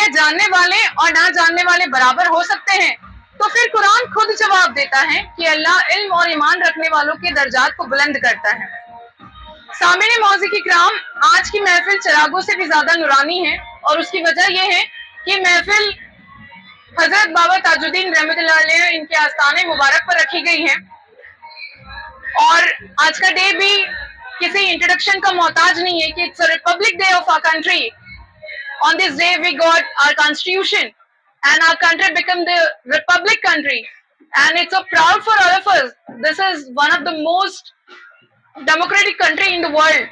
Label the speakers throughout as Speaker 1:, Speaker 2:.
Speaker 1: जानने वाले और ना जानने वाले बराबर हो सकते हैं, तो फिर कुरान खुद जवाब देता है कि अल्लाह इल्म और ईमान रखने वालों के दर्जात को बुलंद करता है। सामिने मौज़ी किराम, आज की महफिल चिरागों से भी ज्यादा नूरानी है और उसकी वजह यह है कि महफिल हजरत बाबा ताजुद्दीन रहमतुल्लाह अलैह इनके आस्थाने मुबारक पर रखी गई है और आज का डे भी किसी इंट्रोडक्शन का मोहताज नहीं है कि it's a republic day of our country. On this day we got our constitution and our country became the republic country, and it's so proud for all of us. This is one of the most democratic country in the world.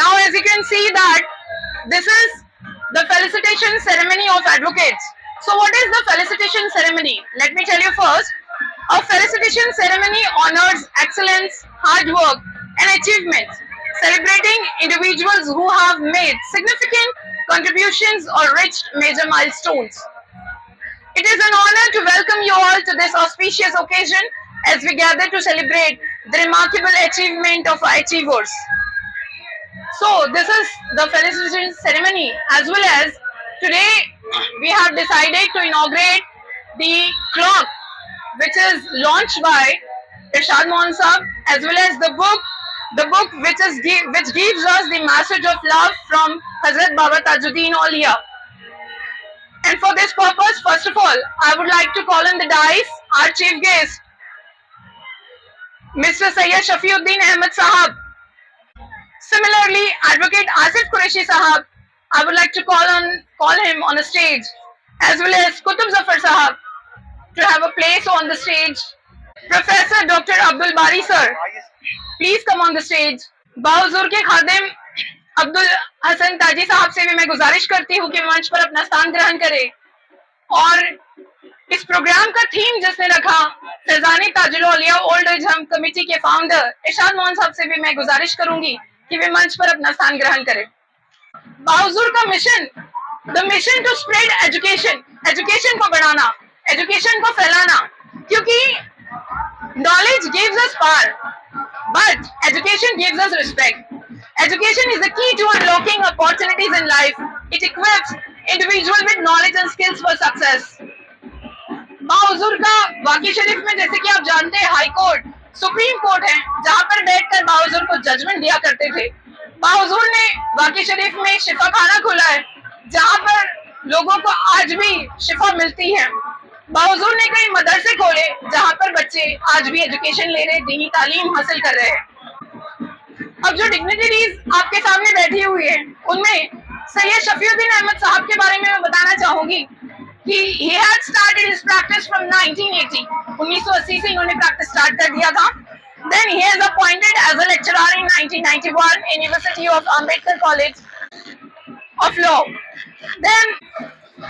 Speaker 1: Now as you can see that this is the felicitation ceremony of advocates. So what is the felicitation ceremony? Let me tell you first. A felicitation ceremony honors excellence, hard work and achievements, celebrating individuals who have made significant contributions or reached major milestones. It is an honor to welcome you all to this auspicious occasion as we gather to celebrate the remarkable achievement of our achievers. So this is the felicitation ceremony, as well as today we have decided to inaugurate the clock which is launched by Irshad Mohan Sahab, as well as the book which gives us the message of love from Hazrat Baba Tajuddin Aulia. And for this purpose, first of all, I would like to call on the dais our chief guest, Mr. Sayyid Shafiuddin Ahmed Sahab. Similarly, Advocate Asif Qureshi Sahab, I would like to call him on the stage, as well as Qutb Zafar Sahab to have a place on the stage. Professor Dr. Abdul Bari sir, please come on the stage. बाहुजूर के खादिम अब्दुल हसन ताजी साहब से भी मैं गुजारिश करती हूँ कि मंच पर अपना स्थान ग्रहण करें। और इस प्रोग्राम का थीम जिसने रखा, फैजानी ताजुल औलिया ओल्ड एज होम कमेटी के फाउंडर इरशाद मोहन साहब से भी मैं गुजारिश करूंगी कि वे मंच पर अपना स्थान ग्रहण करें। बाहुजूर का mission, the mission to spread education, education को बढ़ाना, एजुकेशन को फैलाना, क्योंकि knowledge gives us power, but education gives us respect. Education is the key to unlocking opportunities in life. It equips individual with knowledge and skills for success. बाहुजूर का वाकी शरीफ में, जैसे कि आप जानते हैं, हाई कोर्ट सुप्रीम कोर्ट है, जहां पर बैठकर बाहुजूर को जजमेंट दिया करते थे। बाहुजूर ने वाकी शरीफ में शिफा खाना खोला है, जहां पर लोगों को आज भी शिफा मिलती है। बाहुजूर ने कई मदरसे खोले जहां पर बच्चे आज भी एजुकेशन ले रहे, दीनी तालीम हासिल कर रहे हैं। अब जो डिग्निटरीज आपके सामने बैठी हुई है, उनमें सैयद शफीउद्दीन अहमद साहब के बारे में मैं बताना चाहूंगी कि he had started his practice from 1980. 1980 से इन्होंने प्रैक्टिस स्टार्ट कर दिया था। Then he is appointed as a lecturer in 1991 in University of Ambedkar College of Law. Then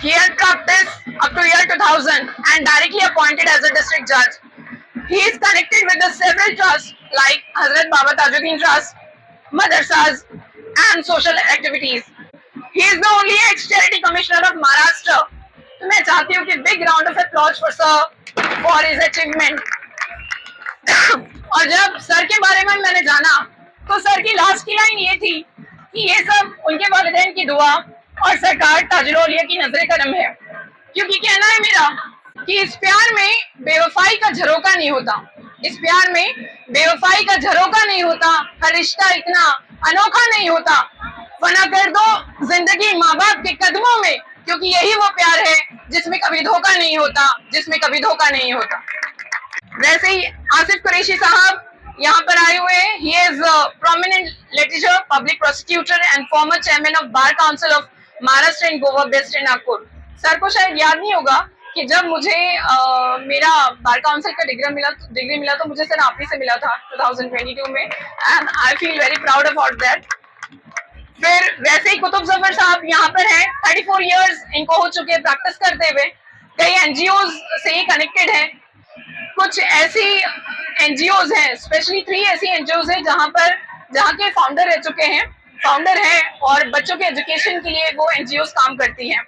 Speaker 1: he had practiced up to year 2000 and directly appointed as a district judge. He is connected with the several trusts like Hazrat Baba Tajuddin Trust, madrasas and social activities. He is the only ex-charity commissioner of Maharashtra. तो मैं चाहती हूँ कि big round of applause for sir for his achievement. और जब sir के बारे में मैंने जाना तो सर की लास्ट की लाइन ये थी कि ये सब उनके वालिदैन की दुआ और सरकार ताजुल औलिया की नजर करम है। क्योंकि कहना है मेरा कि इस प्यार में बेवफाई का झरोका नहीं होता, इस प्यार में बेवफाई का झरोका नहीं होता, हर रिश्ता इतना अनोखा नहीं होता। फना कर दो जिंदगी माँ बाप के कदमों में, क्योंकि यही वो प्यार है जिसमें कभी धोखा नहीं होता, जिसमें कभी धोखा नहीं होता। वैसे ही आसिफ कुरैशी साहब यहाँ पर आए हुए हैं। He is a prominent litigator, public prosecutor and former chairman of Bar Council of Maharashtra and Goa based in Nagpur. Sir को शायद याद नहीं होगा कि जब मुझे मेरा बार काउंसिल का डिग्री मिला तो मुझे सर आप ही से मिला था 2022 में, and I feel very proud about that. फिर वैसे ही कुतुब जफर साहब यहाँ पर हैं, 34 इयर्स इनको हो चुके हैं प्रैक्टिस करते हुए, कई एनजीओ से ही कनेक्टेड हैं। कुछ ऐसी एनजीओज हैं, स्पेशली 3 ऐसी एनजीओज हैं जहाँ पर जहाँ के फाउंडर रह चुके हैं, फाउंडर हैं, और बच्चों के एजुकेशन के लिए वो एनजीओस काम करती हैं।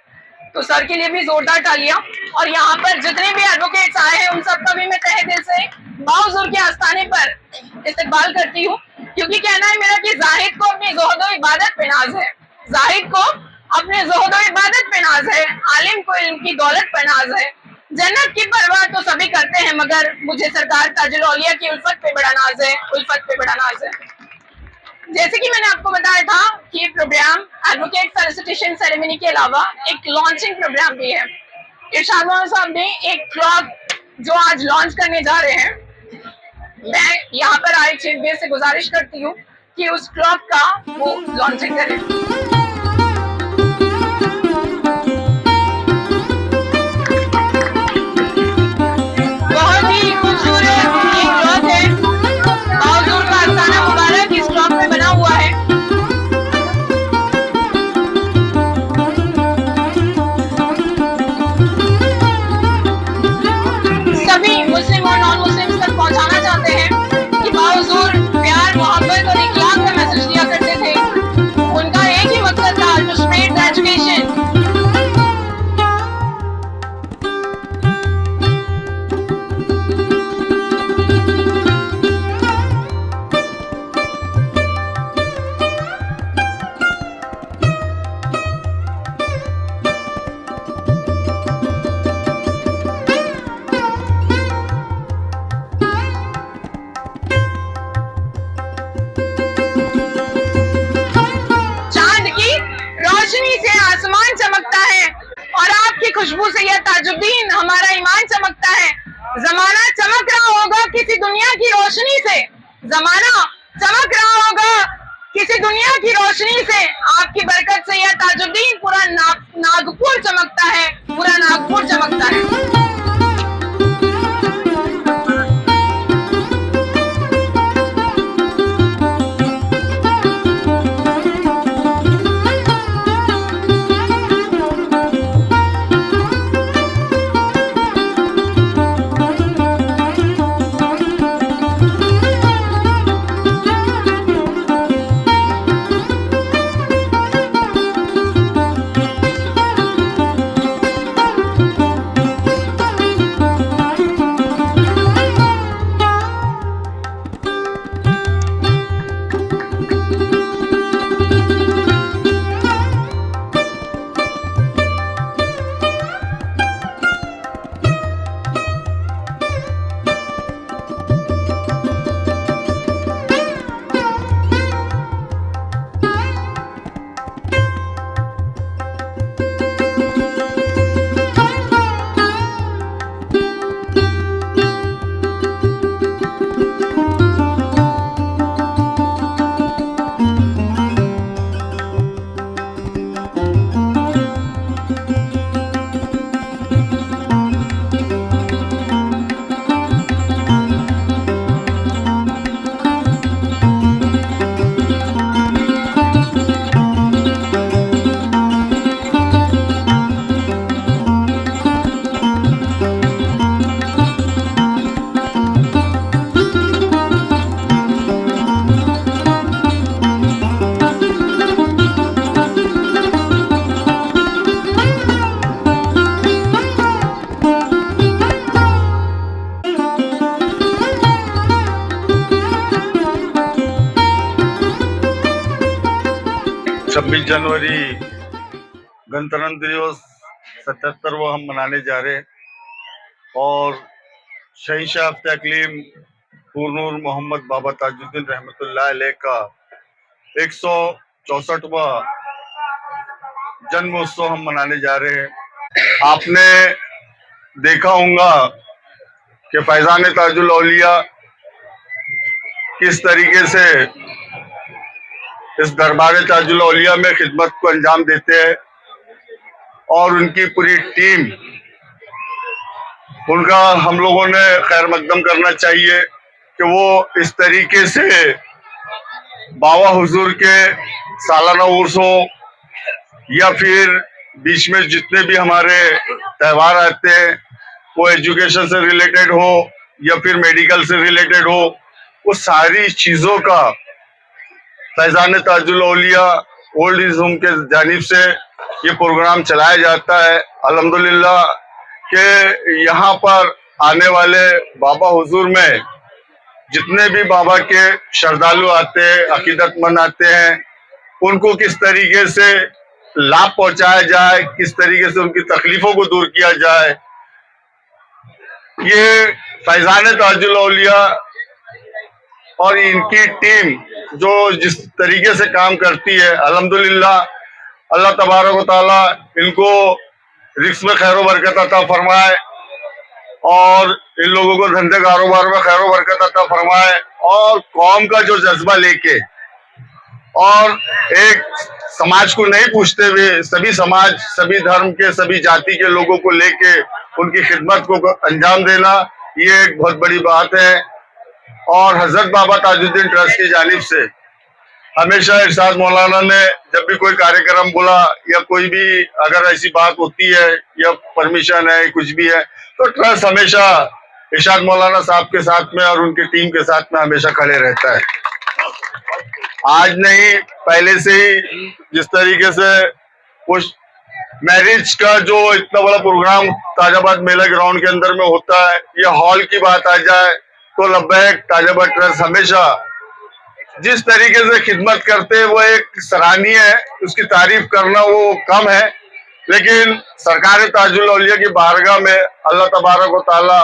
Speaker 1: तो सर के लिए भी जोरदार तालियां। और यहाँ पर जितने भी एडवोकेट्स आए हैं उन सबका भी मैं तहे दिल से बाहुजूर के आस्थाने पर इस्तकबाल करती हूँ, क्योंकि कहना है मेरा कि जाहिद को अपनी ज़ुहद इबादत पे नाज है, जाहिद को अपने ज़ुहद इबादत पे नाज है, आलिम को इल्म की दौलत पे नाज है। जन्नत की परवाह तो सभी करते हैं, मगर मुझे सरकार ताजुल औलिया की उल्फत पे बड़ा नाज है, उल्फत पे बड़ा नाज है। जैसे कि मैंने आपको बताया था कि प्रोग्राम एडवोकेट फेलिसिटेशन सेरेमनी के अलावा एक लॉन्चिंग प्रोग्राम भी है। इरशाद मौलाना साहब ने एक क्लॉक जो आज लॉन्च करने जा रहे हैं, मैं यहाँ पर आए चीफ गेस्ट से गुजारिश करती हूँ कि उस क्लॉक का वो लॉन्चिंग करें। बहुत ही खूबसूरत ये क्लॉक है, बाहुजूर का आस्थाना मुबारक इस क्लॉक में बना हुआ है। सभी मुस्लिम और नॉन मुस्लिम तक पहुंचाना चाहते हैं कि बाहुजूर प्यार, मोहब्बत और इखलास का मैसेज दिया करते थे। उनका एक ही मकसद था, टू स्प्रेड द एजुकेशन। आसमान चमकता है और आपकी खुशबू से यह ताजुद्दीन हमारा ईमान चमकता है। जमाना चमक रहा होगा किसी दुनिया की रोशनी से, जमाना चमक रहा होगा किसी दुनिया की रोशनी से, आपकी बरकत से यह ताजुद्दीन पूरा नागपुर चमकता है, पूरा नागपुर चमकता है।
Speaker 2: जनवरी गणतंत्र दिवस 77वां हम मनाने जा रहे हैं और शहींशाह तकलीम नूर मोहम्मद बाबा ताजुद्दीन रहमतुल्लाह अलैह का 164वां जन्म उत्सव हम मनाने जा रहे हैं। आपने देखा होगा कि फैजान ताजुल औलिया किस तरीके से इस दरबार ताजुल औलिया में खिदमत को अंजाम देते हैं और उनकी पूरी टीम, उनका हम लोगों ने खैर मकदम करना चाहिए कि वो इस तरीके से बाबा हुजूर के सालाना उर्स हो या फिर बीच में जितने भी हमारे त्यौहार आते हैं वो एजुकेशन से रिलेटेड हो या फिर मेडिकल से रिलेटेड हो, वो सारी चीजों का फैजान ताजुल औलिया ओल्ड एज होम के जानिब से ये प्रोग्राम चलाया जाता है। अल्हम्दुलिल्लाह के यहाँ पर आने वाले बाबा हुजूर में जितने भी बाबा के श्रद्धालु आते हैं, अकीदतमंद आते हैं, उनको किस तरीके से लाभ पहुंचाया जाए, किस तरीके से उनकी तकलीफों को दूर किया जाए, ये फैजान ताजुल औलिया और इनकी टीम जो जिस तरीके से काम करती है, अल्हम्दुलिल्लाह अल्लाह तबारक व तआला इनको रिस्क में खैर बरकत अता फरमाए और इन लोगों को धंधे कारोबार में खैर बरकत अता फरमाए और कौम का जो जज्बा लेके और एक समाज को नहीं पूछते हुए सभी समाज, सभी धर्म के, सभी जाति के लोगों को लेके उनकी खिदमत को अंजाम देना, ये एक बहुत बड़ी बात है। और हजरत बाबा ताजुद्दीन ट्रस्ट की जानिब से हमेशा इरशाद मौलाना ने जब भी कोई कार्यक्रम बोला या कोई भी अगर ऐसी बात होती है या परमिशन है, कुछ भी है, तो ट्रस्ट हमेशा इरशाद मौलाना साहब के साथ में और उनकी टीम के साथ में हमेशा खड़े रहता है। आज नहीं, पहले से ही जिस तरीके से कुछ मैरिज का जो इतना बड़ा प्रोग्राम ताजाबाद मेला ग्राउंड के अंदर में होता है, ये हॉल की बात आ जाए तो लब्बैक ताजाबाद ट्रस्ट हमेशा जिस तरीके से खिदमत करते हैं वो एक सराहनीय है, उसकी तारीफ करना वो कम है। लेकिन सरकार ताजुल औलिया की बारगाह में अल्लाह तबारक व तआला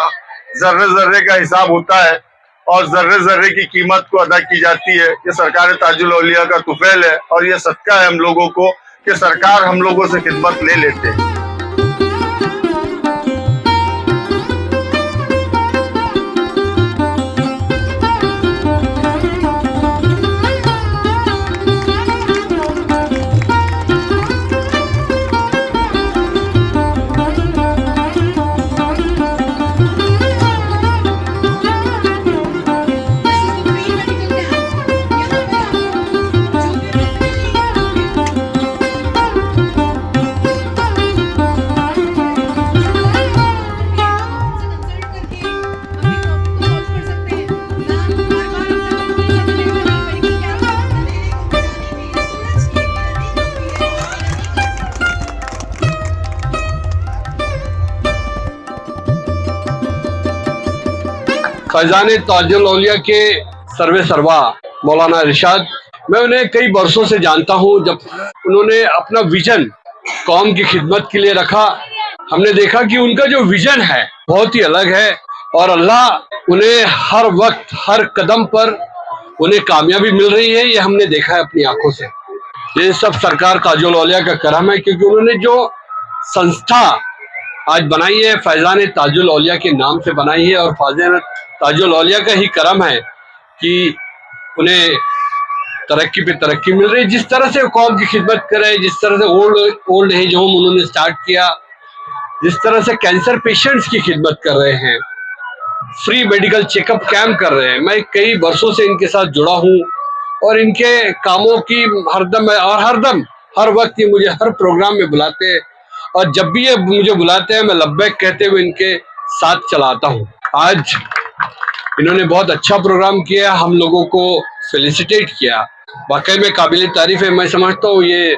Speaker 2: जर्रे जर्रे का हिसाब होता है और जर्रे जर्रे की कीमत को अदा की जाती है। ये सरकार ताजुल औलिया का तुफैल है और ये सदका है हम लोगों को कि सरकार हम लोगों से खिदमत ले लेते हैं।
Speaker 3: फैजान ताजुल औलिया के सर्वे सर्वा मौलाना इरशाद, मैं उन्हें कई वर्षों से जानता हूं। जब उन्होंने अपना विजन कौम की खिदमत के लिए रखा, हमने देखा कि उनका जो विजन है बहुत ही अलग है और अल्लाह उन्हें हर वक्त हर कदम पर उन्हें कामयाबी मिल रही है। ये हमने देखा है अपनी आंखों से। ये सब सरकार ताजुल औलिया का करम है, क्योंकि उन्होंने जो संस्था आज बनाई है फैजान ताजुल औलिया के नाम से बनाई है और फैजान ताजुल औलिया का ही करम है कि उन्हें तरक्की पे तरक्की मिल रही है। जिस तरह से कौम की खिदमत कर रहे हैं, जिस तरह से ओल्ड एज होम उन्होंने स्टार्ट किया, जिस तरह से कैंसर पेशेंट्स की खिदमत कर रहे हैं, फ्री मेडिकल चेकअप कैंप कर रहे हैं। मैं कई वर्षों से इनके साथ जुड़ा हूँ और इनके कामों की हरदम हर वक्त ये मुझे हर प्रोग्राम में बुलाते हैं और जब भी ये मुझे बुलाते हैं मैं लब्बैक कहते हुए इनके साथ चलाता हूँ। आज इन्होंने बहुत अच्छा प्रोग्राम किया, हम लोगों को फेलिसिटेट किया, वाकई में काबिल तारीफ है। मैं समझता हूँ ये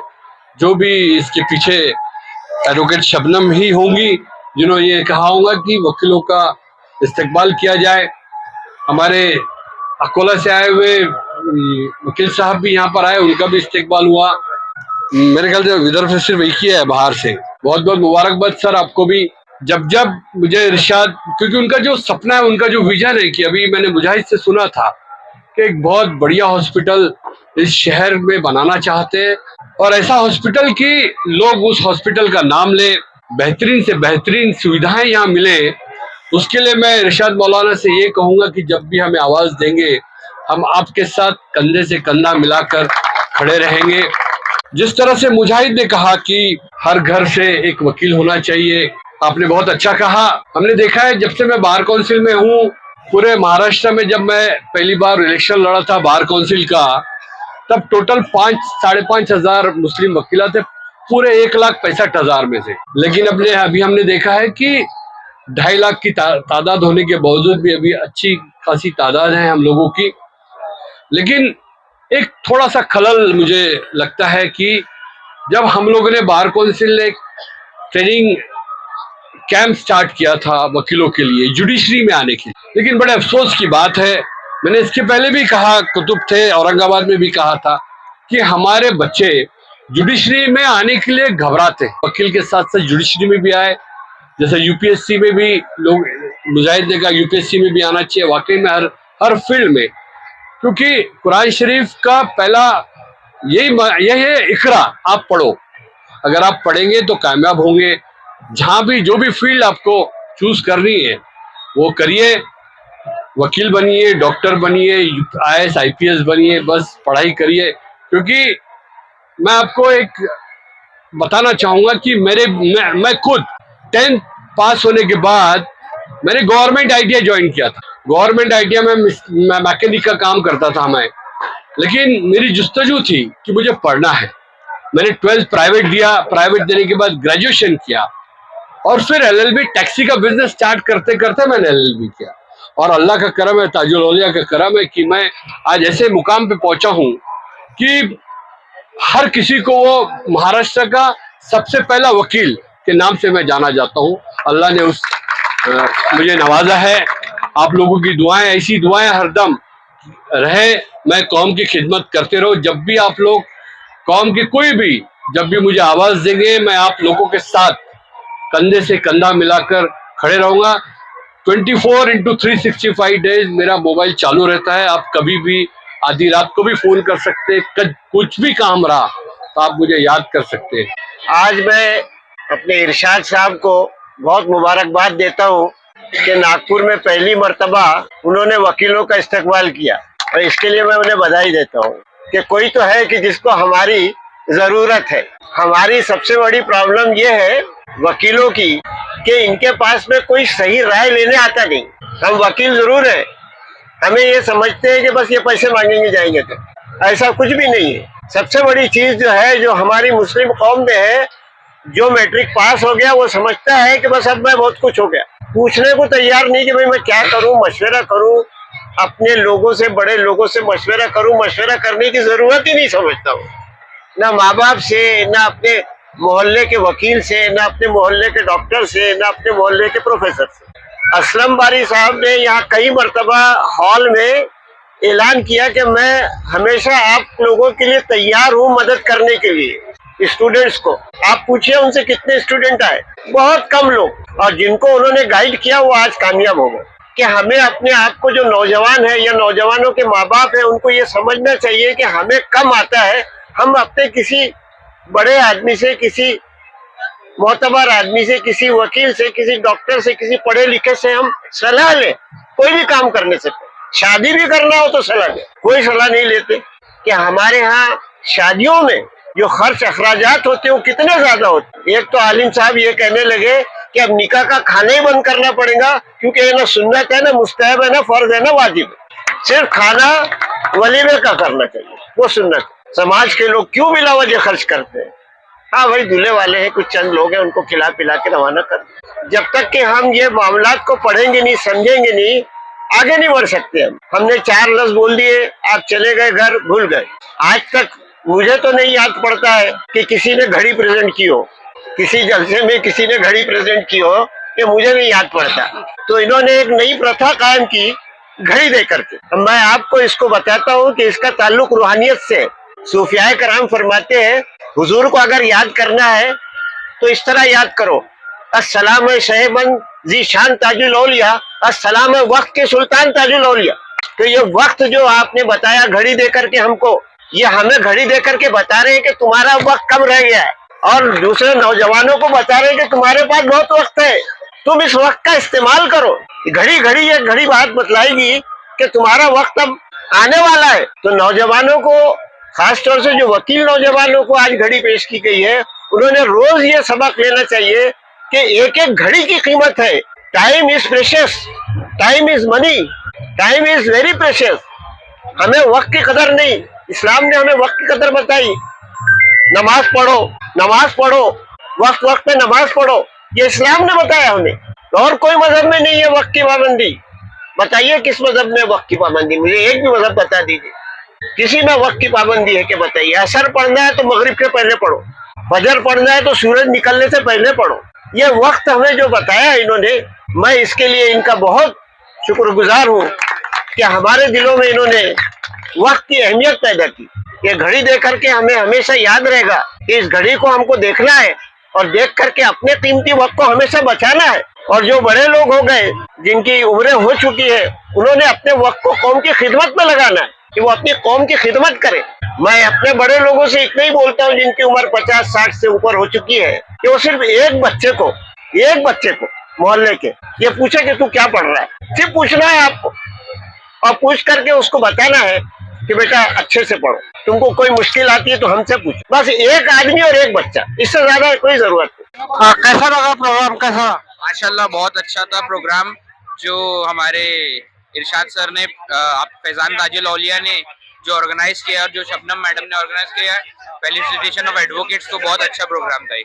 Speaker 3: जो भी इसके पीछे एडवोकेट शबनम ही होंगी जिन्होंने ये कहा होगा कि वकीलों का इस्तेकबाल किया जाए। हमारे अकोला से आए हुए वकील साहब भी यहाँ पर आए, उनका भी इस्तेकबाल हुआ। मेरे ख्याल से विदर्भ से सिर्फ एक ही है बाहर से। बहुत बहुत मुबारकबाद सर आपको भी। जब मुझे इरशाद, क्योंकि उनका जो सपना है, उनका जो विजन है कि अभी मैंने मुजाहिद से सुना था कि एक बहुत बढ़िया हॉस्पिटल इस शहर में बनाना चाहते हैं और ऐसा हॉस्पिटल कि लोग उस हॉस्पिटल का नाम ले, बेहतरीन से बेहतरीन सुविधाएं यहाँ मिले। उसके लिए मैं इरशाद मौलाना से ये कहूँगा कि जब भी हमें आवाज़ देंगे हम आपके साथ कंधे से कंधा मिलाकर खड़े रहेंगे। जिस तरह से मुजाहिद ने कहा कि हर घर से एक वकील होना चाहिए, आपने बहुत अच्छा कहा। हमने देखा है जब से मैं बार काउंसिल में हूँ, पूरे महाराष्ट्र में जब मैं पहली बार इलेक्शन लड़ा था बार काउंसिल का, तब टोटल 5-5.5 हजार मुस्लिम वकील थे पूरे 1,65,000 में से। लेकिन अभी हमने देखा है कि 2.5 लाख की तादाद होने के बावजूद भी अभी अच्छी खासी तादाद है हम लोगों की। लेकिन एक थोड़ा सा खलल मुझे लगता है कि जब हम लोगों ने बार कौंसिल ने ट्रेनिंग कैंप स्टार्ट किया था वकीलों के लिए जुडिशरी में आने की, लेकिन बड़े अफसोस की बात है, मैंने इसके पहले भी कहा, कुतुब थे औरंगाबाद में भी कहा था कि हमारे बच्चे जुडिशरी में आने के लिए घबराते हैं। वकील के साथ साथ जुडिशरी में भी आए, जैसे यूपीएससी में भी लोग, मुजाहिद ने कहा यूपीएससी में भी आना चाहिए, वाकई में हर फील्ड में, क्योंकि कुरान शरीफ का पहला यही है, इकरा, आप पढ़ो। अगर आप पढ़ेंगे तो कामयाब होंगे। जहां भी जो भी फील्ड आपको चूज करनी है वो करिए, वकील बनिए, डॉक्टर बनिए, आईएएस आईपीएस बनिए, बस पढ़ाई करिए। क्योंकि मैं आपको एक बताना चाहूंगा कि मैं खुद 10th पास होने के बाद मैंने गवर्नमेंट आईटीआई ज्वाइन किया था। गवर्नमेंट आईटीआई में मैं मैकेनिक का काम करता था मैं, लेकिन मेरी जुस्तजू थी कि मुझे पढ़ना है। मैंने 12th प्राइवेट दिया, प्राइवेट देने के बाद ग्रेजुएशन किया और फिर एलएलबी, टैक्सी का बिजनेस स्टार्ट करते करते मैंने एलएलबी किया। और अल्लाह का करम है, ताजुल औलिया का करम है कि मैं आज ऐसे मुकाम पे पहुंचा हूं कि हर किसी को वो महाराष्ट्र का सबसे पहला वकील के नाम से मैं जाना जाता हूं। अल्लाह ने मुझे नवाजा है। आप लोगों की दुआएं, ऐसी दुआएं हरदम रहे, मैं कौम की खिदमत करते रहो। जब भी आप लोग कौम की कोई भी जब भी मुझे आवाज देंगे, मैं आप लोगों के साथ कंधे से कंधा मिलाकर खड़े रहूंगा। 24/365 डेज मेरा मोबाइल चालू रहता है। आप कभी भी आधी रात को भी फोन कर सकते हैं, कुछ भी काम रहा तो आप मुझे याद कर सकते हैं।
Speaker 4: आज मैं अपने इरशाद साहब को बहुत मुबारकबाद देता हूँ कि नागपुर में पहली मर्तबा उन्होंने वकीलों का इस्तेमाल किया, और इसके लिए मैं उन्हें बधाई देता हूँ कि कोई तो है कि जिसको हमारी जरूरत है। हमारी सबसे बड़ी प्रॉब्लम ये है वकीलों की कि इनके पास में कोई सही राय लेने आता नहीं। हम वकील जरूर हैं, हमें ये समझते हैं कि बस ये पैसे मांगेंगे जाएंगे, तो ऐसा कुछ भी नहीं है। सबसे बड़ी चीज जो है, जो हमारी मुस्लिम कौम में है, जो मैट्रिक पास हो गया वो समझता है कि बस अब मैं बहुत कुछ हो गया, पूछने को तैयार नहीं कि भाई मैं क्या करूं, मशवरा करूं, अपने लोगों से, बड़े लोगों से मशवरा करूं। मशवरा करने की जरूरत ही नहीं समझता हूँ, ना माँ बाप से, ना अपने मोहल्ले के वकील से, ना अपने मोहल्ले के डॉक्टर से, ना अपने मोहल्ले के प्रोफेसर से। असलम बारी साहब ने यहाँ कई मरतबा हॉल में ऐलान किया कि मैं हमेशा आप लोगों के लिए तैयार हूँ मदद करने के लिए। स्टूडेंट्स को आप पूछिए उनसे कितने स्टूडेंट आए, बहुत कम लोग, और जिनको उन्होंने गाइड किया वो आज कामयाब हो गए। कि हमें अपने आप को, जो नौजवान है या नौजवानों के माँ बाप है, उनको ये समझना चाहिए कि हमें कम आता है, हम अपने किसी बड़े आदमी से, किसी मोतबर आदमी से, किसी वकील से, किसी डॉक्टर से, किसी पढ़े लिखे से हम सलाह लें। कोई भी काम करने से, शादी भी करना हो तो सलाह लें, कोई सलाह नहीं लेते। कि हमारे यहाँ शादियों में जो खर्च अखराजात होते हैं वो कितने ज्यादा होते हैं। एक तो आलिम साहब ये कहने लगे कि अब निकाह का खाना ही बंद करना पड़ेगा, क्योंकि ये ना सुन्नत है, ना मुस्तहब है, ना फर्ज है, ना वाजिब है। सिर्फ खाना वलीमे का करना चाहिए, वो सुन्नत। समाज के लोग क्यों बिला वजह खर्च करते हैं? हाँ भाई, दूल्हे वाले हैं, कुछ चंद लोग हैं, उनको खिला पिला के रवाना कर। जब तक कि हम ये मामलात को पढ़ेंगे नहीं, समझेंगे नहीं, आगे नहीं बढ़ सकते। हमने 4 लफ्ज बोल दिए, आप चले गए घर, भूल गए। आज तक मुझे तो नहीं याद पड़ता है कि किसी ने घड़ी प्रेजेंट की हो, किसी जलसे में किसी ने घड़ी प्रेजेंट की हो, ये मुझे नहीं याद पड़ता। तो इन्होंने एक नई प्रथा कायम की घड़ी दे करके। मैं आपको इसको बताता हूँ कि इसका ताल्लुक रूहानियत से। सूफियाए कराम फरमाते हैं, हुजूर को अगर याद करना है तो इस तरह याद करो, अस्सलाम शहबन जी शान ताजुल औलिया, अस्सलाम वक्त के सुल्तान ताजुल औलिया। तो ये वक्त जो आपने बताया घड़ी दे करके हमको, ये हमें घड़ी दे करके बता रहे हैं कि तुम्हारा वक्त कम रह गया है, और दूसरे नौजवानों को बता रहे हैं कि तुम्हारे पास बहुत वक्त है, तुम इस वक्त का इस्तेमाल करो। घड़ी घड़ी ये घड़ी बात बतलाएगी कि तुम्हारा वक्त अब आने वाला है। तो नौजवानों को, खासतौर से जो वकील नौजवानों को आज घड़ी पेश की गई है, उन्होंने रोज ये सबक लेना चाहिए कि एक एक घड़ी की कीमत है। Time is precious, time is money, time is very precious. हमें वक्त की कदर नहीं, इस्लाम ने हमें वक्त की कदर बताई। नमाज पढ़ो, नमाज पढ़ो, वक्त वक्त पे नमाज पढ़ो, ये इस्लाम ने बताया हमें। और कोई मजहब में नहीं है वक्त की पाबंदी। बताइए किस मजहब में वक्त की पाबंदी, मुझे एक भी मजहब बता दीजिए। किसी में वक्त की पाबंदी है कि बताइए? असर पढ़ना है तो मगरिब के पहले पढ़ो, फजर पढ़ना है तो सूरज निकलने से पहले पढ़ो। ये वक्त हमें जो बताया इन्होंने, मैं इसके लिए इनका बहुत शुक्रगुजार हूँ कि हमारे दिलों में इन्होंने वक्त की अहमियत पैदा की। ये घड़ी देख करके हमें हमेशा याद रहेगा कि इस घड़ी को हमको देखना है और देख करके अपने कीमती वक्त को हमेशा बचाना है। और जो बड़े लोग हो गए, जिनकी उम्रें हो चुकी है, उन्होंने अपने वक्त को कौम की खिदमत में लगाना है कि वो अपनी कौम की खिदमत करे। मैं अपने बड़े लोगों से इतना ही बोलता हूँ जिनकी उम्र 50-60 से ऊपर हो चुकी है कि वो सिर्फ एक बच्चे को मोहल्ले के ये पूछे कि तू क्या पढ़ रहा है, सिर्फ पूछना है आपको, और पूछ करके उसको बताना है कि बेटा अच्छे से पढ़ो, तुमको कोई मुश्किल आती है तो हमसे पूछो। बस एक आदमी और एक बच्चा, इससे ज्यादा कोई जरूरत नहीं। कैसा लगा प्रोग्राम? कैसा?
Speaker 5: माशाल्लाह बहुत अच्छा था प्रोग्राम जो हमारे इरशाद सर ने, आप फैजान ताजुल औलिया ने जो ऑर्गेनाइज किया और जो शबनम मैडम ने ऑर्गेनाइज किया, फेलिसिटेशन ऑफ एडवोकेट्स, तो बहुत अच्छा प्रोग्राम था।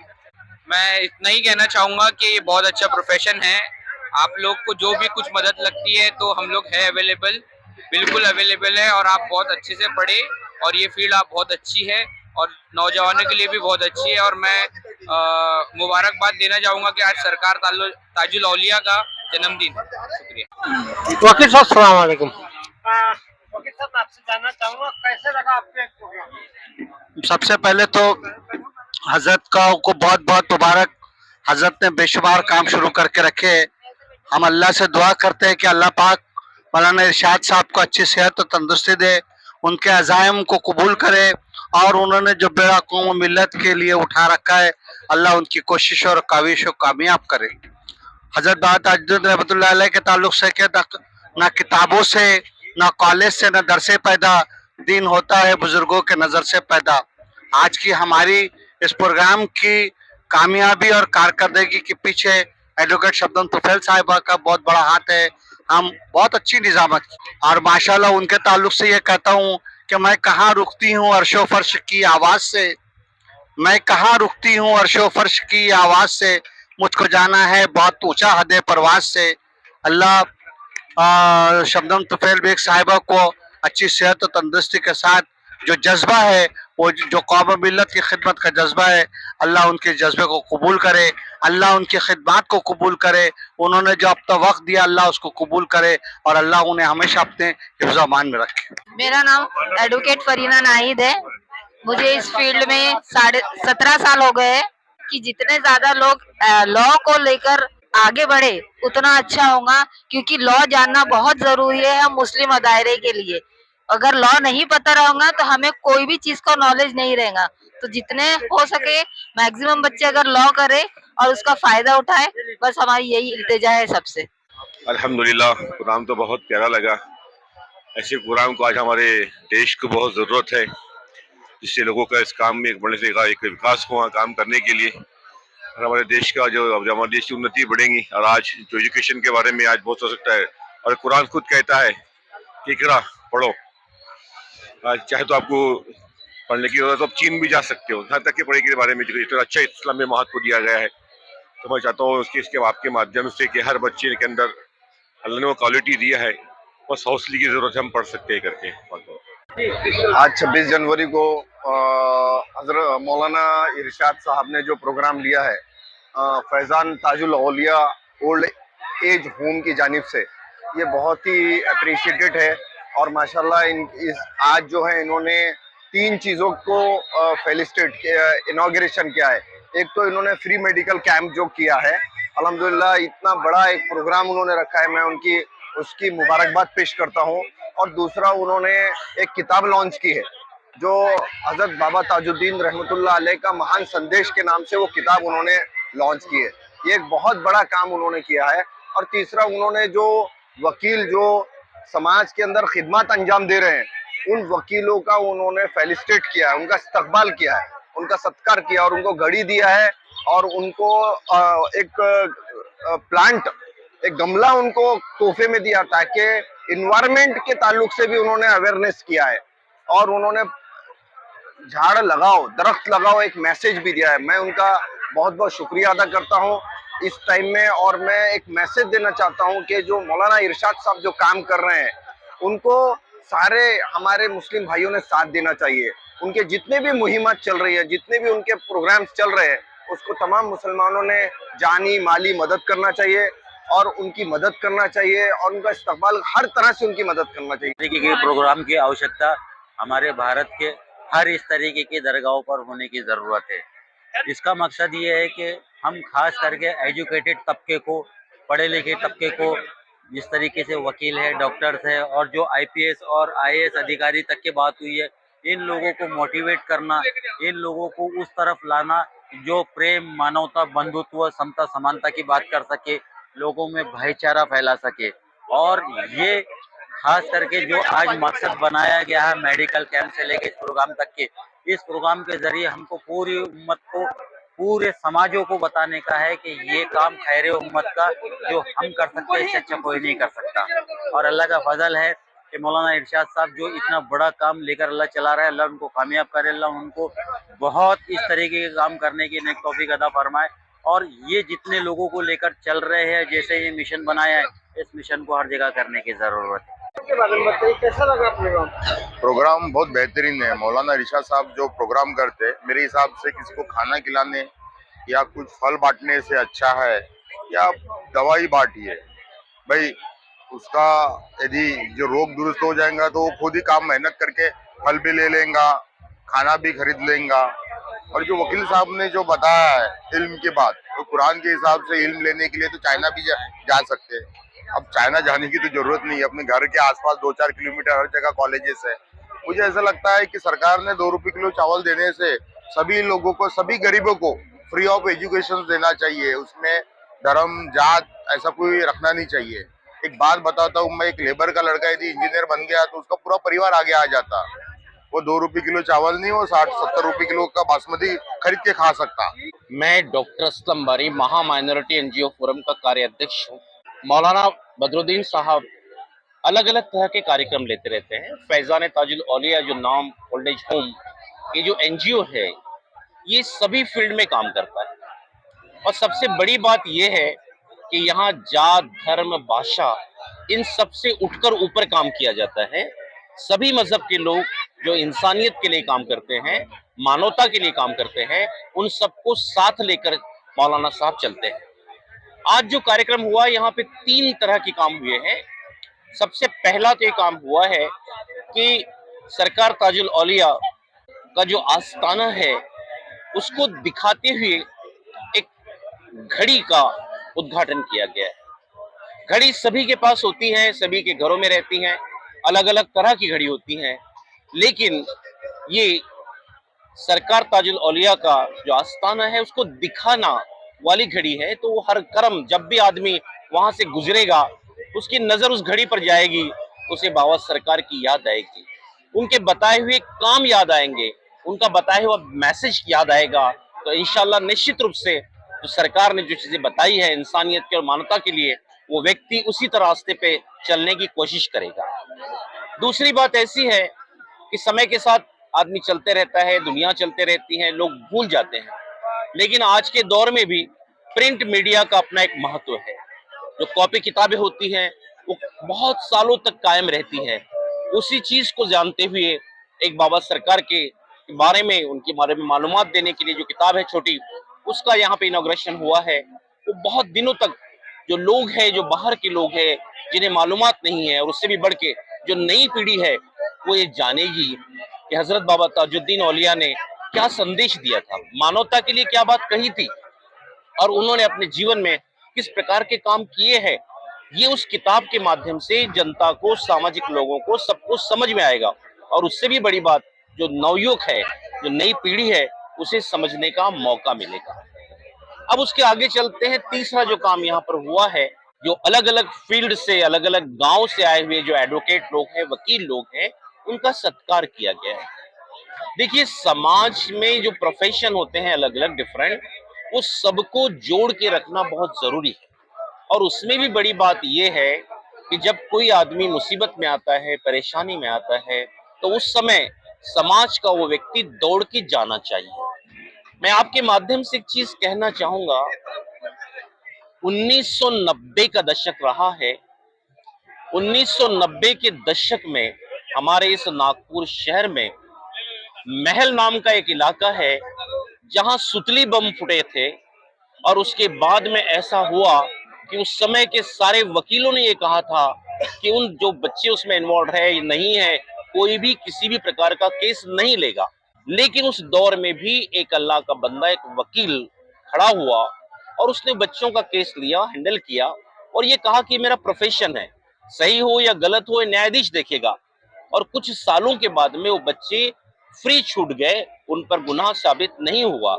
Speaker 5: मैं इतना ही कहना चाहूँगा कि ये बहुत अच्छा प्रोफेशन है। आप लोग को जो भी कुछ मदद लगती है तो हम लोग है अवेलेबल, बिल्कुल अवेलेबल है, और आप बहुत अच्छे से पढ़े और ये फील्ड आप बहुत अच्छी है और नौजवानों के लिए भी बहुत अच्छी है। और मैं मुबारकबाद देना चाहूँगा कि आज सरकार ताजुल औलिया का जन्मदिन। शुक्रिया।
Speaker 4: वकील साहब अस्सलाम वालेकुम। वकील साहब, आपसे जानना चाहूँगा कैसे लगा आपके प्रोग्राम?
Speaker 6: सबसे पहले तो हजरत को बहुत बहुत मुबारक। हजरत ने बेशुमार काम शुरू करके रखे। हम अल्लाह से दुआ करते हैं कि अल्लाह पाक मौलाना इरशाद साहब को अच्छी सेहत और तंदुरुस्ती दे, उनके अज़ाइम को कबूल करे, और उन्होंने जो बेड़ा कौम मिल्लत के लिए उठा रखा है, अल्लाह उनकी कोशिश और काविश को कामयाब करे। हजरत बाबा ताजुद्दीन रहमतुल्लाह अलैह के ताल्लुक से क्या, ना किताबों से, ना कॉलेज से, ना दरसे पैदा, दीन होता है बुजुर्गों के नज़र से पैदा। आज की हमारी इस प्रोग्राम की कामयाबी और कारकर्दगी के पीछे एडवोकेट शबनम तुफैल साहिबा का बहुत बड़ा हाथ है। हम बहुत अच्छी निजामत, और माशाल्लाह उनके ताल्लुक से ये कहता हूँ कि मैं कहाँ रुकती हूँ अर्शो फर्श की आवाज़ से, मैं कहाँ रुकती हूँ अर्शो फर्श की आवाज़ से, मुझको जाना है बहुत ऊंचा हदे परवाज से। अल्लाह शबनम तुफैल बेग साहिबा को अच्छी सेहत और तंदुरुस्ती के साथ जो जज्बा है, वो जो कौम मिल्लत की खिदमत का जज्बा है, अल्लाह उनके जज्बे को कबूल करे, अल्लाह उनकी खिदमत को कबूल करे। उन्होंने जो अपना वक्त दिया, अल्लाह उसको कबूल करे, और अल्लाह उन्हें हमेशा अपने हिफ्ज़ अमान में रखे।
Speaker 7: मेरा नाम एडवोकेट फरीना नाहिद है। मुझे इस फील्ड में 17.5 साल हो गए हैं। कि जितने ज्यादा लोग लॉ को लेकर आगे बढ़े उतना अच्छा होगा, क्योंकि लॉ जानना बहुत जरूरी है हम मुस्लिम दायरे के लिए। अगर लॉ नहीं पता रहेगा तो हमें कोई भी चीज का नॉलेज नहीं रहेगा। तो जितने हो सके मैक्सिमम बच्चे अगर लॉ करे और उसका फायदा उठाए, बस हमारी यही इल्तिजा है सबसे।
Speaker 2: अल्हम्दुलिल्लाह, प्रोग्राम तो बहुत प्यारा लगा। ऐसे प्रोग्राम को आज हमारे देश को बहुत ज़रूरत है, जिससे लोगों का इस काम में एक बड़े से एक विकास हुआ काम करने के लिए, और हमारे देश का जो हमारे देश की उन्नति बढ़ेगी। और आज जो एजुकेशन के बारे में आज बहुत हो सकता है, और कुरान खुद कहता है कि इकरा पढ़ो। आज चाहे तो आपको पढ़ने की जरूरत, तो आप चीन भी जा सकते हो, यहाँ तक के पढ़ाई के बारे में जो अच्छा इस्लाम में महत्व दिया गया है। तो मैं चाहता हूँ इसके आपके माध्यम से कि हर बच्चे के अंदर अल्लाह ने वो क्वालिटी दिया है, बस हौसले की जरूरत है, हम पढ़ सकते हैं करके।
Speaker 8: आज 26 जनवरी को हजरत मौलाना इरशाद साहब ने जो प्रोग्राम लिया है फैजान ताजुल औलिया ओल्ड एज होम की जानिब से, ये बहुत ही अप्रिशिएटेड है। और माशाल्लाह आज जो है इन्होंने 3 चीज़ों को फेलिसिटेट किया, इनॉग्रेशन किया है। एक तो इन्होंने फ्री मेडिकल कैंप जो किया है, अल्हम्दुलिल्लाह इतना बड़ा एक प्रोग्राम उन्होंने रखा है, मैं उसकी मुबारकबाद पेश करता हूँ। और दूसरा, उन्होंने एक किताब लॉन्च की है जो हजरत बाबा ताजुद्दीन रहमतुल्लाह अलैह का महान संदेश के नाम से वो किताब उन्होंने लॉन्च की है। ये एक बहुत बड़ा काम उन्होंने किया है। और तीसरा, उन्होंने जो वकील जो समाज के अंदर खिदमत अंजाम दे रहे हैं, उन वकीलों का उन्होंने फेलिसिटेट किया है, उनका इस्तकबाल किया है, उनका सत्कार किया, और उनको घड़ी दिया है, और उनको एक प्लांट, एक गमला उनको तोहफे में दिया, ताकि इन्वायरमेंट के ताल्लुक से भी उन्होंने अवेयरनेस किया है। और उन्होंने झाड़ लगाओ, दरख्त लगाओ, एक मैसेज भी दिया है। मैं उनका बहुत बहुत शुक्रिया अदा करता हूँ इस टाइम में। और मैं एक मैसेज देना चाहता हूँ कि जो मौलाना इरशाद साहब जो काम कर रहे हैं, उनको सारे हमारे मुस्लिम भाइयों ने साथ देना चाहिए। उनके जितने भी मुहिम्मत चल रही है, जितने भी उनके प्रोग्राम्स चल रहे हैं, उसको तमाम मुसलमानों ने जानी माली मदद करना चाहिए और उनकी मदद करना चाहिए और उनका इस्तकबाल हर तरह से उनकी मदद करना चाहिए।
Speaker 9: तरीके के प्रोग्राम की आवश्यकता हमारे भारत के हर इस तरीके की दरगाहों पर होने की ज़रूरत है। इसका मकसद ये है कि हम खास करके एजुकेटेड तबके को, पढ़े लिखे तबके को, जिस तरीके से वकील है, डॉक्टर्स है और जो आईपीएस और आईएएस अधिकारी तक की बात हुई है, इन लोगों को मोटिवेट करना, इन लोगों को उस तरफ लाना जो प्रेम, मानवता, बंधुत्व, समता, समानता की बात कर सके, लोगों में भाईचारा फैला सके। और ये खास करके जो आज मकसद बनाया गया है मेडिकल कैंप से लेकर इस प्रोग्राम तक के, इस प्रोग्राम के जरिए हमको पूरी उम्मत को, पूरे समाजों को बताने का है कि ये काम खैर उम्मत का जो हम कर सकते हैं इससे अच्छा कोई नहीं कर सकता। और अल्लाह का फजल है कि मौलाना इरशाद साहब जो इतना बड़ा काम लेकर अल्लाह चला रहा है, अल्लाह उनको कामयाब करे, अल्लाह उनको बहुत इस तरीके के काम करने की नेक तौफीक अता फरमाए। और ये जितने लोगों को लेकर चल रहे हैं, जैसे ये मिशन बनाया है, इस मिशन को हर जगह करने की जरूरत है।
Speaker 4: के बारे में बताइए, कैसा लगा प्रोग्राम?
Speaker 8: प्रोग्राम बहुत बेहतरीन है। मौलाना इरशाद साहब जो प्रोग्राम करते हैं, मेरे हिसाब से किसी को खाना खिलाने या कुछ फल बांटने से अच्छा है या दवाई बांटिए भाई। उसका यदि जो रोग दुरुस्त हो जाएगा तो वो खुद ही काम मेहनत करके फल भी ले लेगा, खाना भी खरीद लेगा। और जो वकील साहब ने जो बताया है इल्म की बात, तो कुरान के हिसाब से इल्म लेने के लिए तो चाइना भी जा सकते हैं। अब चाइना जाने की तो जरूरत नहीं है, अपने घर के आसपास 2-4 किलोमीटर हर जगह कॉलेजेस है। मुझे ऐसा लगता है कि सरकार ने 2 रुपए किलो चावल देने से सभी लोगों को, सभी गरीबों को फ्री ऑफ एजुकेशन देना चाहिए। उसमें धर्म जात ऐसा कोई रखना नहीं चाहिए। एक बात बताता हूँ, मैं एक लेबर का लड़का यदि इंजीनियर बन गया तो उसका पूरा परिवार आगे आ जाता। वो 2 रुपए किलो चावल नहीं, वो 60-70 रुपए किलो का बासमती खरीद के खा सकता।
Speaker 10: मैं डॉक्टर असलम बारी महा माइनॉरिटी एनजीओ फोरम का कार्याध्यक्ष हूँ। मौलाना बदरुद्दीन साहब अलग अलग तरह के कार्यक्रम लेते रहते हैं। फैजान ताजुल औलिया जो नाम ओल्ड एज होम, ये जो एनजीओ है, ये सभी फील्ड में काम करता है। और सबसे बड़ी बात ये है कि यहाँ जात, धर्म, भाषा, इन सब से उठकर ऊपर काम किया जाता है। सभी मजहब के लोग जो इंसानियत के लिए काम करते हैं, मानवता के लिए काम करते हैं, उन सबको साथ लेकर मौलाना साहब चलते हैं। आज जो कार्यक्रम हुआ, यहाँ पे 3 तरह के काम हुए हैं। सबसे पहला तो ये काम हुआ है कि सरकार ताजुल औलिया का जो आस्ताना है उसको दिखाते हुए एक घड़ी का उद्घाटन किया गया है। घड़ी सभी के पास होती है, सभी के घरों में रहती हैं, अलग अलग तरह की घड़ी होती हैं, लेकिन ये सरकार ताजुल औलिया का जो आस्ताना है उसको दिखाना वाली घड़ी है। तो वो हर कर्म, जब भी आदमी वहां से गुजरेगा उसकी नजर उस घड़ी पर जाएगी, उसे बाबा सरकार की याद आएगी, उनके बताए हुए काम याद आएंगे, उनका बताया हुआ मैसेज याद आएगा। तो इंशाल्लाह निश्चित रूप से जो सरकार ने जो चीजें बताई है इंसानियत के और मानवता के लिए, वो व्यक्ति उसी तरह रास्ते पे चलने की कोशिश करेगा। दूसरी बात ऐसी है कि समय के साथ आदमी चलते रहता है, दुनिया चलते रहती है, लोग भूल जाते हैं, लेकिन आज के दौर में भी प्रिंट मीडिया का अपना एक महत्व है। जो कॉपी किताबें होती हैं वो बहुत सालों तक कायम रहती हैं। उसी चीज को जानते हुए एक बाबा सरकार के बारे में, उनके बारे में मालूमात देने के लिए जो किताब है छोटी, उसका यहाँ पे इनॉग्रेशन हुआ है। वो बहुत दिनों तक जो लोग हैं, जो बाहर के लोग हैं, जिन्हें मालूमात नहीं है, और उससे भी बढ़ के जो नई पीढ़ी है वो ये जानेगी कि हजरत बाबा ताजुद्दीन औलिया ने क्या संदेश दिया था, मानवता के लिए क्या बात कही थी, और उन्होंने अपने जीवन में किस प्रकार के काम किए हैं। ये उस किताब के माध्यम से जनता को, सामाजिक लोगों को, सबको समझ में आएगा। और उससे भी बड़ी बात, जो नवयुवक है, जो नई पीढ़ी है, उसे समझने का मौका मिलेगा। अब उसके आगे चलते हैं। तीसरा जो काम यहाँ पर हुआ है, जो अलग अलग फील्ड से, अलग अलग गांव से आए हुए जो एडवोकेट लोग हैं, वकील लोग हैं, उनका सत्कार किया गया है। देखिए, समाज में जो प्रोफेशन होते हैं अलग अलग डिफरेंट, वो सबको जोड़ के रखना बहुत जरूरी है। और उसमें भी बड़ी बात यह है कि जब कोई आदमी मुसीबत में आता है, परेशानी में आता है, तो उस समय समाज का वो व्यक्ति दौड़ के जाना चाहिए। मैं आपके माध्यम से एक चीज कहना चाहूंगा, 1990 का दशक रहा है। 1990 के दशक में हमारे इस नागपुर शहर में महल नाम का एक इलाका है जहां सुतली बम फुटे थे और उसके बाद में ऐसा हुआ कि उस समय के सारे वकीलों ने ये कहा था कि उन जो बच्चे उसमें इन्वॉल्व है नहीं है, कोई भी किसी भी प्रकार का केस नहीं लेगा। लेकिन उस दौर में भी एक अल्लाह का बंदा, एक वकील खड़ा हुआ और उसने बच्चों का केस लिया, हैंडल किया और ये कहा कि मेरा प्रोफेशन है, सही हो या गलत हो न्यायाधीश देखेगा। और कुछ सालों के बाद में वो बच्चे फ्री छूट गए, उन पर गुनाह साबित नहीं हुआ।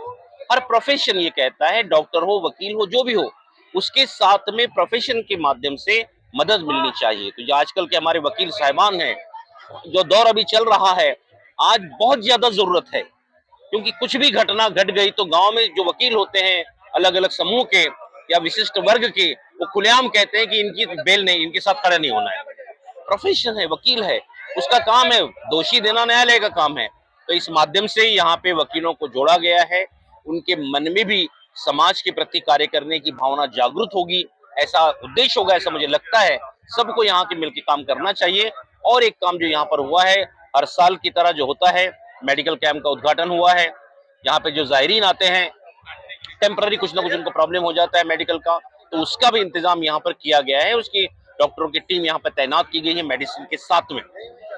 Speaker 10: हर प्रोफेशन ये कहता है, डॉक्टर हो, वकील हो, जो भी हो, उसके साथ में प्रोफेशन के माध्यम से मदद मिलनी चाहिए। तो जो आजकल के हमारे वकील साहिबान हैं, जो दौर अभी चल रहा है, आज बहुत ज्यादा जरूरत है, क्योंकि कुछ भी घटना घट गई तो गांव में जो वकील होते हैं अलग अलग समूह के या विशिष्ट वर्ग के, वो खुलेआम कहते हैं कि इनकी बेल नहीं, इनके साथ खड़ा नहीं होना है। प्रोफेशन है, वकील है, उसका काम है, दोषी देना न्यायालय का काम है। तो इस माध्यम से यहाँ पे वकीलों को जोड़ा गया है, उनके मन में भी समाज के प्रति कार्य करने की भावना जागृत होगी, ऐसा उद्देश्य होगा, ऐसा मुझे लगता है। सबको यहाँ के मिलकर काम करना चाहिए। और एक काम जो यहाँ पर हुआ है, हर साल की तरह जो होता है, मेडिकल कैंप का उद्घाटन हुआ है। यहाँ पे जो जायरीन आते हैं, टेम्पररी कुछ ना कुछ उनको प्रॉब्लम हो जाता है मेडिकल का, तो उसका भी इंतजाम यहाँ पर किया गया है। उसकी डॉक्टरों की टीम यहाँ पर तैनात की गई है मेडिसिन के साथ में।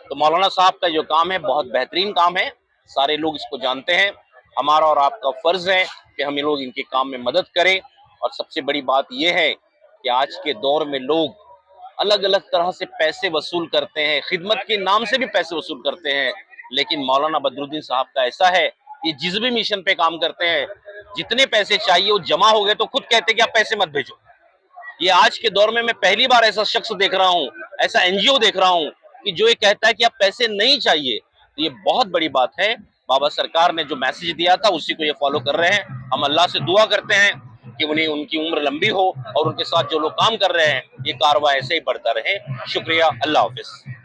Speaker 10: तो मौलाना साहब का जो काम है बहुत बेहतरीन काम है, सारे लोग इसको जानते हैं। हमारा और आपका फर्ज है कि हम लोग इनके काम में मदद करें। और सबसे बड़ी बात यह है कि आज के दौर में लोग अलग अलग तरह से पैसे वसूल करते हैं, खिदमत के नाम से भी पैसे वसूल करते हैं। लेकिन मौलाना बदरुद्दीन साहब का ऐसा है कि जिस भी मिशन पे काम करते हैं, जितने पैसे चाहिए वो जमा हो गए तो खुद कहते हैं कि आप पैसे मत भेजो। ये आज के दौर में मैं पहली बार ऐसा शख्स देख रहा हूँ, ऐसा एनजीओ देख रहा हूँ कि जो ये कहता है कि आप पैसे नहीं चाहिए। तो ये बहुत बड़ी बात है। बाबा सरकार ने जो मैसेज दिया था उसी को ये फॉलो कर रहे हैं। हम अल्लाह से दुआ करते हैं कि उन्हें, उनकी उम्र लंबी हो और उनके साथ जो लोग काम कर रहे हैं ये कारवां ऐसे ही बढ़ता रहे। शुक्रिया, अल्लाह हाफिज।